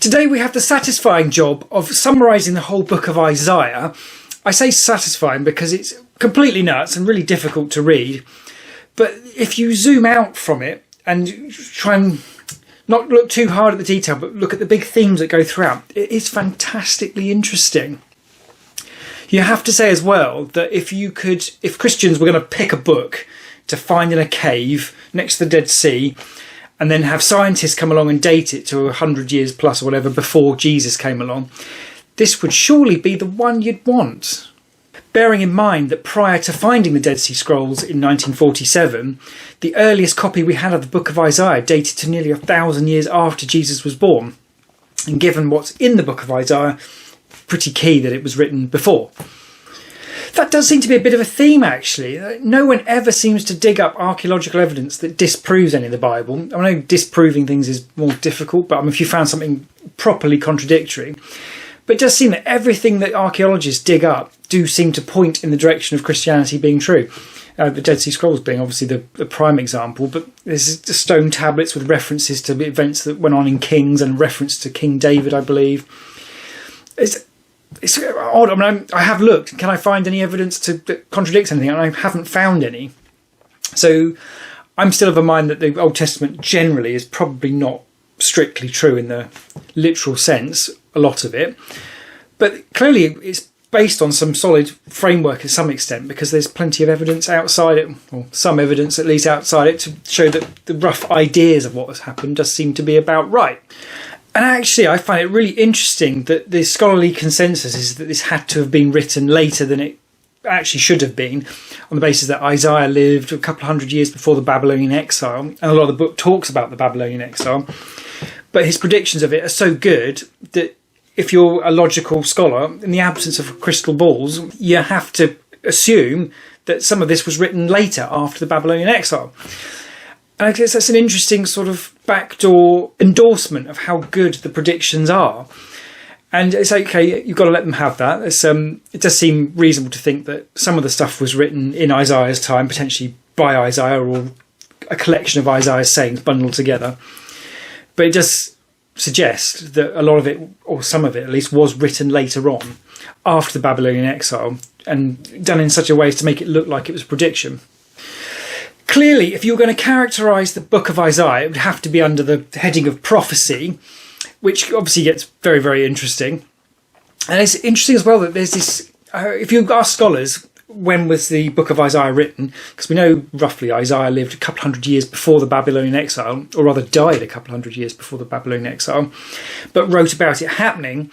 Today we have the satisfying job of summarising the whole book of Isaiah. I say satisfying because it's completely nuts and really difficult to read. But if you zoom out from it and try and not look too hard at the detail, but look at the big themes that go throughout, it is fantastically interesting. You have to say as well that if Christians were going to pick a book to find in a cave next to the Dead Sea, and then have scientists come along and date it to 100 years plus or whatever before Jesus came along, this would surely be the one you'd want. Bearing in mind that prior to finding the Dead Sea Scrolls in 1947, the earliest copy we had of the book of Isaiah dated to nearly 1,000 years after Jesus was born. And given what's in the book of Isaiah, pretty key that it was written before. That does seem to be a bit of a theme, actually. No one ever seems to dig up archaeological evidence that disproves any of the Bible. I know disproving things is more difficult, but if you found something properly contradictory. But it does seem that everything that archaeologists dig up do seem to point in the direction of Christianity being true. The Dead Sea Scrolls being obviously the prime example, but there's the stone tablets with references to events that went on in Kings and reference to King David, I believe. It's odd. I have looked. Can I find any evidence that contradicts anything? And I haven't found any. So I'm still of a mind that the Old Testament generally is probably not strictly true in the literal sense, a lot of it. But clearly it's based on some solid framework to some extent, because there's plenty of evidence outside it, or some evidence at least outside it, to show that the rough ideas of what has happened does seem to be about right. And actually, I find it really interesting that the scholarly consensus is that this had to have been written later than it actually should have been, on the basis that Isaiah lived a couple of hundred years before the Babylonian exile, and a lot of the book talks about the Babylonian exile. But his predictions of it are so good that if you're a logical scholar, in the absence of crystal balls, you have to assume that some of this was written later, after the Babylonian exile. And I guess that's an interesting sort of backdoor endorsement of how good the predictions are. And it's okay, you've got to let them have that. It does seem reasonable to think that some of the stuff was written in Isaiah's time, potentially by Isaiah, or a collection of Isaiah's sayings bundled together. But it does suggest that a lot of it, or some of it at least, was written later on, after the Babylonian exile, and done in such a way as to make it look like it was a prediction. Clearly, if you were going to characterise the book of Isaiah, it would have to be under the heading of prophecy, which obviously gets very, very interesting. And it's interesting as well that there's this, if you ask scholars, when was the book of Isaiah written? Because we know roughly Isaiah lived a couple hundred years before the Babylonian exile, or rather died a couple hundred years before the Babylonian exile, but wrote about it happening.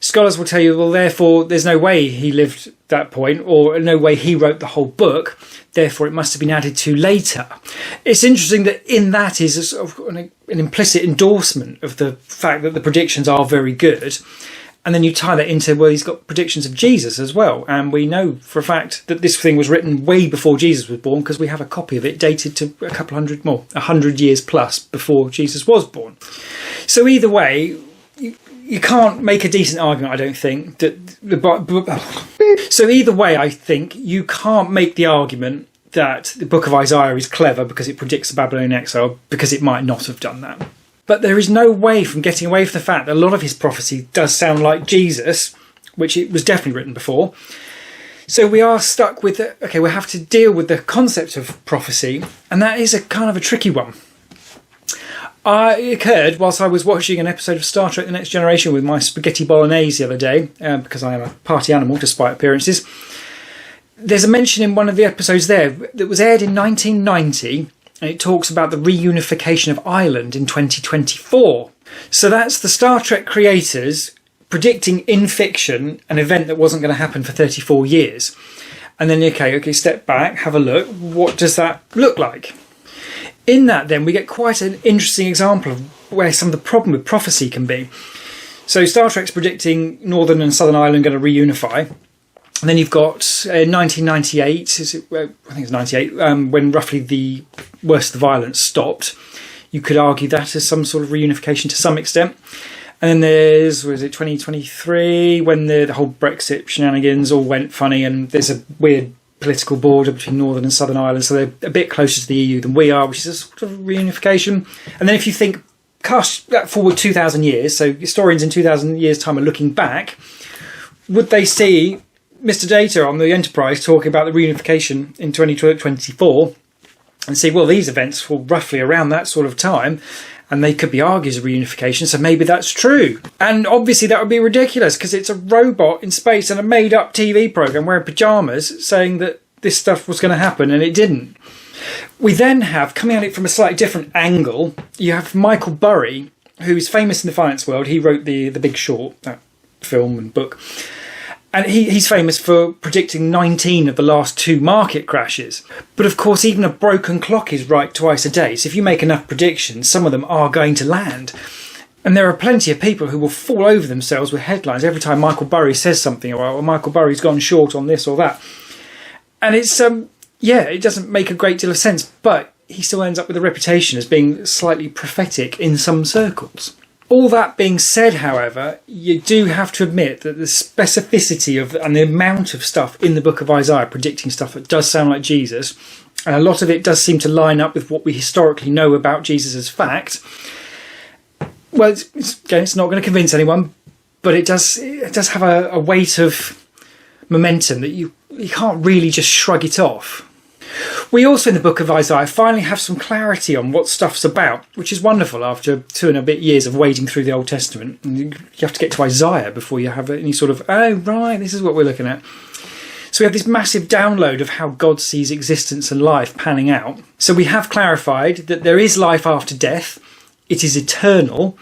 Scholars will tell you, well, therefore, there's no way he lived that point, or no way he wrote the whole book. Therefore, it must have been added to later. It's interesting that in that is a sort of an implicit endorsement of the fact that the predictions are very good. And then you tie that into, well, he's got predictions of Jesus as well. And we know for a fact that this thing was written way before Jesus was born, because we have a copy of it dated to 100 years plus before Jesus was born. So either way, you can't make a decent argument, I don't think, that so either way, I think you can't make the argument that the book of Isaiah is clever because it predicts the Babylonian exile, because it might not have done that. But there is no way from getting away from the fact that a lot of his prophecy does sound like Jesus, which it was definitely written before. So we are stuck with, we have to deal with the concept of prophecy, and that is a kind of a tricky one. It occurred whilst I was watching an episode of Star Trek The Next Generation with my spaghetti bolognese the other day, because I am a party animal despite appearances. There's a mention in one of the episodes there that was aired in 1990, and it talks about the reunification of Ireland in 2024. So that's the Star Trek creators predicting in fiction an event that wasn't going to happen for 34 years. And then, okay, step back, have a look. What does that look like? In that, then, we get quite an interesting example of where some of the problem with prophecy can be. So Star Trek's predicting Northern and Southern Ireland going to reunify. And then you've got 1998, I think it's 98, when roughly the worst of the violence stopped. You could argue that as some sort of reunification to some extent. And then there's, 2023, when the whole Brexit shenanigans all went funny, and there's a weird political border between Northern and Southern Ireland, so they're a bit closer to the EU than we are, which is a sort of reunification. And then if you think cast that forward 2,000 years, so historians in 2,000 years' time are looking back, would they see Mr. Data on the Enterprise talking about the reunification in 2024 and see, well, these events fall roughly around that sort of time, and they could be argued as reunification, so maybe that's true. And obviously that would be ridiculous, because it's a robot in space and a made-up TV programme wearing pyjamas saying that this stuff was going to happen, and it didn't. We then have, coming at it from a slightly different angle, you have Michael Burry, who's famous in the finance world. He wrote the Big Short, that film and book. And he's famous for predicting 19 of the last 2 market crashes. But of course, even a broken clock is right twice a day. So if you make enough predictions, some of them are going to land. And there are plenty of people who will fall over themselves with headlines every time Michael Burry says something, or well, Michael Burry's gone short on this or that. And it's, it doesn't make a great deal of sense, but he still ends up with a reputation as being slightly prophetic in some circles. All that being said, however, you do have to admit that the specificity of and the amount of stuff in the book of Isaiah predicting stuff that does sound like Jesus, and a lot of it does seem to line up with what we historically know about Jesus as fact. Well, it's not going to convince anyone, but it does have a weight of momentum that you can't really just shrug it off. We also, in the book of Isaiah, finally have some clarity on what stuff's about, which is wonderful after 2 and a bit years of wading through the Old Testament. And you have to get to Isaiah before you have any sort of, oh, right, this is what we're looking at. So we have this massive download of how God sees existence and life panning out. So we have clarified that there is life after death. It is eternal.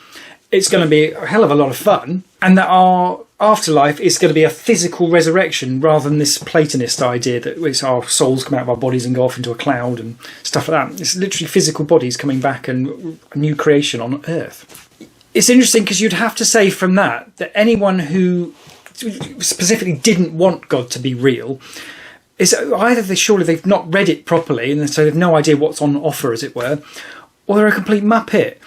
It's going to be a hell of a lot of fun. And that our afterlife is going to be a physical resurrection rather than this Platonist idea that it's our souls come out of our bodies and go off into a cloud and stuff like that. It's literally physical bodies coming back and a new creation on Earth. It's interesting because you'd have to say from that anyone who specifically didn't want God to be real is either they've not read it properly and so they've no idea what's on offer, as it were, or they're a complete muppet.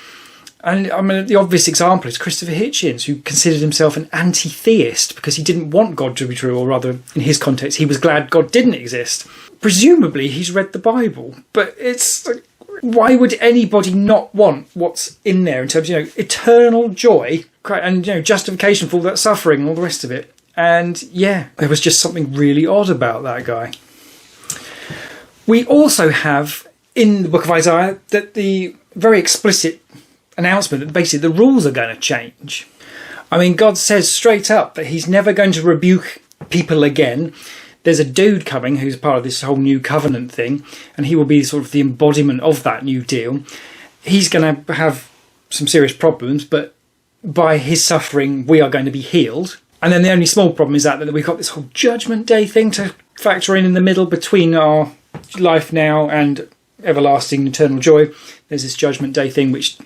And I mean, the obvious example is Christopher Hitchens, who considered himself an anti-theist because he didn't want God to be true, or rather, in his context, he was glad God didn't exist. Presumably, he's read the Bible, but it's like, why would anybody not want what's in there in terms of, eternal joy and, justification for all that suffering and all the rest of it? And yeah, there was just something really odd about that guy. We also have in the book of Isaiah that the very explicit announcement that basically the rules are going to change. I mean, God says straight up that he's never going to rebuke people again. There's a dude coming who's part of this whole new covenant thing, and he will be sort of the embodiment of that new deal. He's going to have some serious problems, but by his suffering, we are going to be healed. And then the only small problem is that we've got this whole Judgment Day thing to factor in the middle between our life now and everlasting eternal joy. There's this Judgment Day thing, which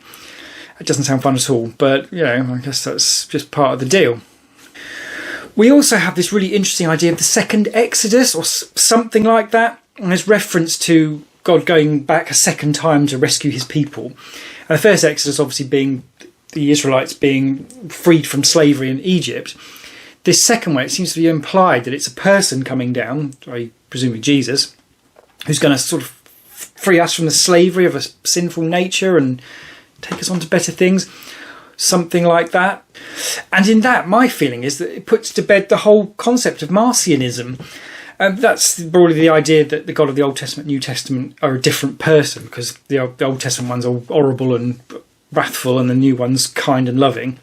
it doesn't sound fun at all, but, I guess that's just part of the deal. We also have this really interesting idea of the second Exodus, or something like that, and there's reference to God going back a second time to rescue his people. And the first Exodus obviously being the Israelites being freed from slavery in Egypt. This second one, it seems to be implied that it's a person coming down, presumably Jesus, who's going to sort of free us from the slavery of a sinful nature and take us on to better things, something like that. And in that, my feeling is that it puts to bed the whole concept of Marcionism. That's broadly the idea that the God of the Old Testament and New Testament are a different person, because the Old Testament one's all horrible and wrathful and the new one's kind and loving.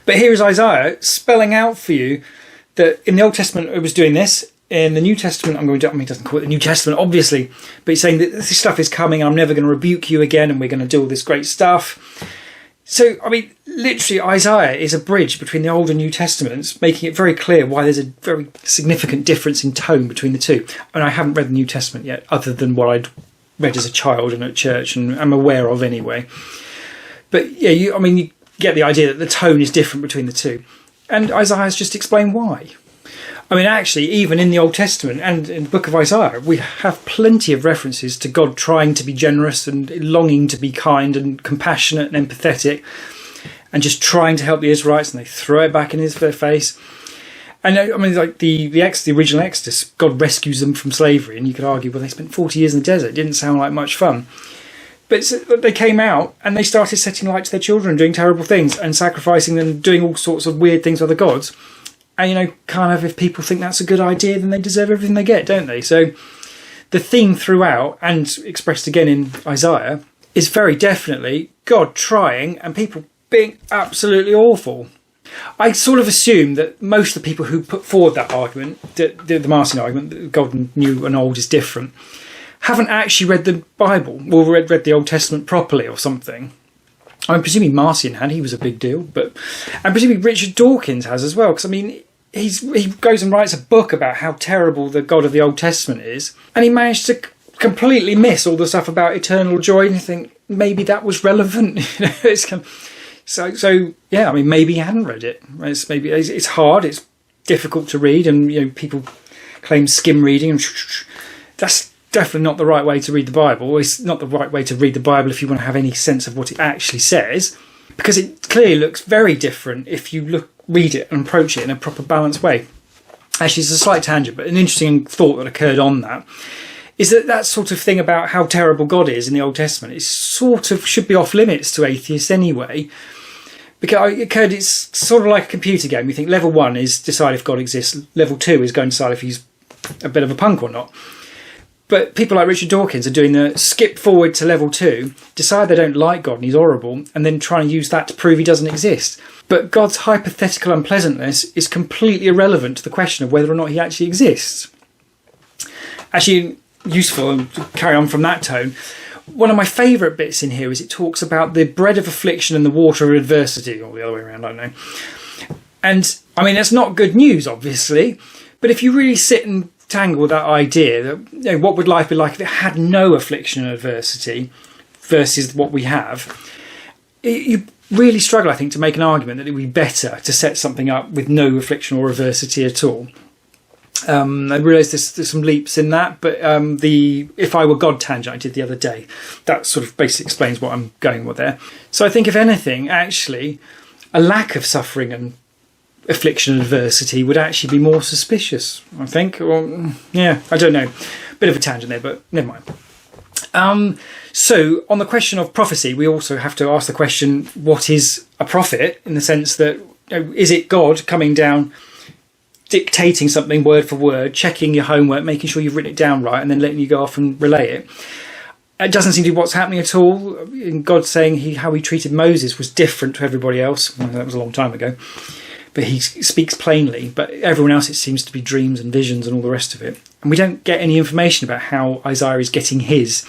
But here is Isaiah spelling out for you that in the Old Testament it was doing this. In the New Testament, he doesn't call it the New Testament, obviously, but he's saying that this stuff is coming, I'm never going to rebuke you again, and we're going to do all this great stuff. So, literally, Isaiah is a bridge between the Old and New Testaments, making it very clear why there's a very significant difference in tone between the two. And I haven't read the New Testament yet, other than what I'd read as a child and at church, and I'm aware of anyway. But yeah, you get the idea that the tone is different between the two. And Isaiah's just explained why. Actually, even in the Old Testament and in the book of Isaiah, we have plenty of references to God trying to be generous and longing to be kind and compassionate and empathetic and just trying to help the Israelites, and they throw it back in their face. And the original Exodus, God rescues them from slavery, and you could argue, well, they spent 40 years in the desert. It didn't sound like much fun. But they came out and they started setting light to their children, doing terrible things and sacrificing them, doing all sorts of weird things with other gods. And, kind of if people think that's a good idea, then they deserve everything they get, don't they? So the theme throughout, and expressed again in Isaiah, is very definitely God trying and people being absolutely awful. I sort of assume that most of the people who put forward that argument, the Marcion argument, that God new and old is different, haven't actually read the Bible or read the Old Testament properly or something. I'm presuming Marcion had, he was a big deal, and presumably Richard Dawkins has as well, because he goes and writes a book about how terrible the God of the Old Testament is, and he managed to completely miss all the stuff about eternal joy, and you think maybe that was relevant. So yeah, maybe he hadn't read it. It's hard, it's difficult to read, and people claim skim reading, and that's definitely not the right way to read the Bible. It's not the right way to read the Bible if you want to have any sense of what it actually says, because it clearly looks very different if you read it and approach it in a proper balanced way. Actually, it's a slight tangent, but an interesting thought that occurred on that is that sort of thing about how terrible God is in the Old Testament is sort of should be off limits to atheists anyway. Because it's sort of like a computer game. You think level 1 is decide if God exists, level 2 is going to decide if he's a bit of a punk or not. But people like Richard Dawkins are doing the skip forward to level 2, decide they don't like God and he's horrible, and then try and use that to prove he doesn't exist. But God's hypothetical unpleasantness is completely irrelevant to the question of whether or not he actually exists. Actually, useful, and to carry on from that tone, one of my favourite bits in here is it talks about the bread of affliction and the water of adversity, or the other way around, I don't know. And, that's not good news, obviously, but if you really sit and tangle with that idea that what would life be like if it had no affliction and adversity versus what we have, you really struggle, I think, to make an argument that it would be better to set something up with no affliction or adversity at all. I realise there's some leaps in that, but the if I were God tangent I did the other day, that sort of basically explains what I'm going with there. So I think if anything, actually, a lack of suffering and affliction and adversity would actually be more suspicious, I think. Or, yeah, I don't know. Bit of a tangent there, but never mind. So on the question of prophecy, we also have to ask the question, what is a prophet? In the sense that, is it God coming down, dictating something word for word, checking your homework, making sure you've written it down right, and then letting you go off and relay it? It doesn't seem to be what's happening at all. God saying how he treated Moses was different to everybody else. Well, that was a long time ago. But he speaks plainly, but everyone else it seems to be dreams and visions and all the rest of it. And we don't get any information about how Isaiah is getting his.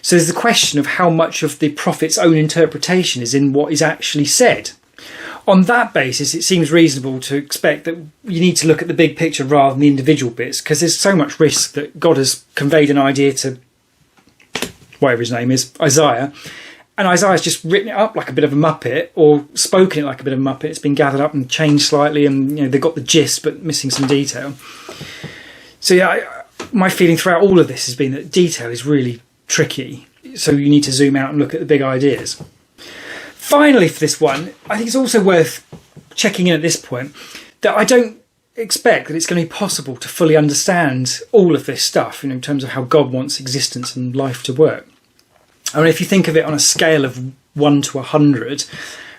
So there's the question of how much of the prophet's own interpretation is in what is actually said. On that basis, it seems reasonable to expect that you need to look at the big picture rather than the individual bits, because there's so much risk that God has conveyed an idea to whatever his name is, Isaiah, and Isaiah's just written it up like a bit of a muppet, or spoken it like a bit of a muppet. It's been gathered up and changed slightly, and they've got the gist but missing some detail. So yeah, my feeling throughout all of this has been that detail is really tricky. So you need to zoom out and look at the big ideas. Finally, for this one, I think it's also worth checking in at this point that I don't expect that it's going to be possible to fully understand all of this stuff, in terms of how God wants existence and life to work. If you think of it on a scale of 1 to 100,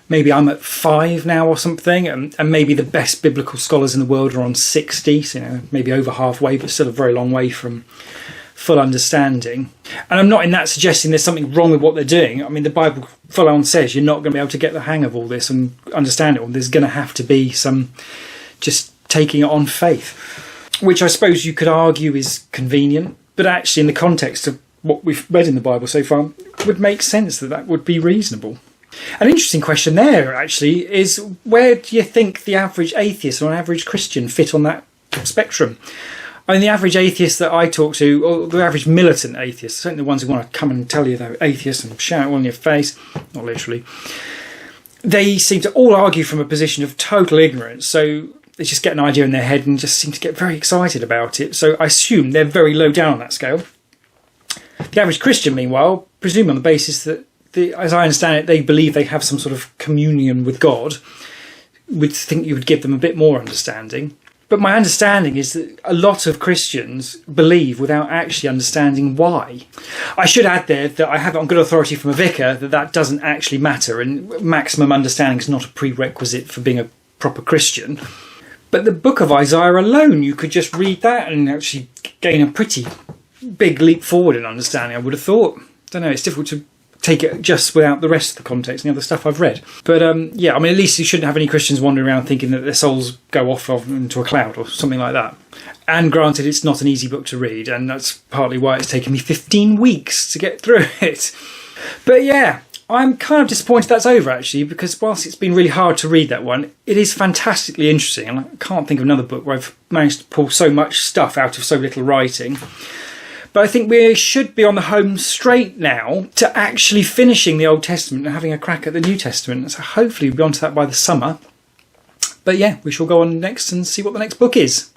maybe I'm at 5 now or something, and maybe the best biblical scholars in the world are on 60, so maybe over halfway, but still a very long way from full understanding. And I'm not in that suggesting there's something wrong with what they're doing. The Bible full on says you're not going to be able to get the hang of all this and understand it all. There's going to have to be some just taking it on faith, which I suppose you could argue is convenient, but actually in the context of what we've read in the Bible so far, would make sense that would be reasonable. An interesting question there, actually, is where do you think the average atheist or an average Christian fit on that spectrum? The average atheist that I talk to, or the average militant atheist, certainly the ones who want to come and tell you they're atheists and shout it all in your face, not literally, they seem to all argue from a position of total ignorance. So they just get an idea in their head and just seem to get very excited about it. So I assume they're very low down on that scale. The average Christian, meanwhile, presume on the basis that, as I understand it, they believe they have some sort of communion with God, would think you would give them a bit more understanding. But my understanding is that a lot of Christians believe without actually understanding why. I should add there that I have it on good authority from a vicar that doesn't actually matter, and maximum understanding is not a prerequisite for being a proper Christian. But the book of Isaiah alone, you could just read that and actually gain a pretty big leap forward in understanding, I would have thought. I don't know, it's difficult to take it just without the rest of the context and the other stuff I've read. But yeah, I mean, at least you shouldn't have any Christians wandering around thinking that their souls go off into a cloud or something like that. And granted, it's not an easy book to read, and that's partly why it's taken me 15 weeks to get through it. But yeah, I'm kind of disappointed that's over, actually, because whilst it's been really hard to read that one, it is fantastically interesting, and I can't think of another book where I've managed to pull so much stuff out of so little writing. But I think we should be on the home straight now to actually finishing the Old Testament and having a crack at the New Testament. So hopefully we'll be on to that by the summer. But yeah, we shall go on next and see what the next book is.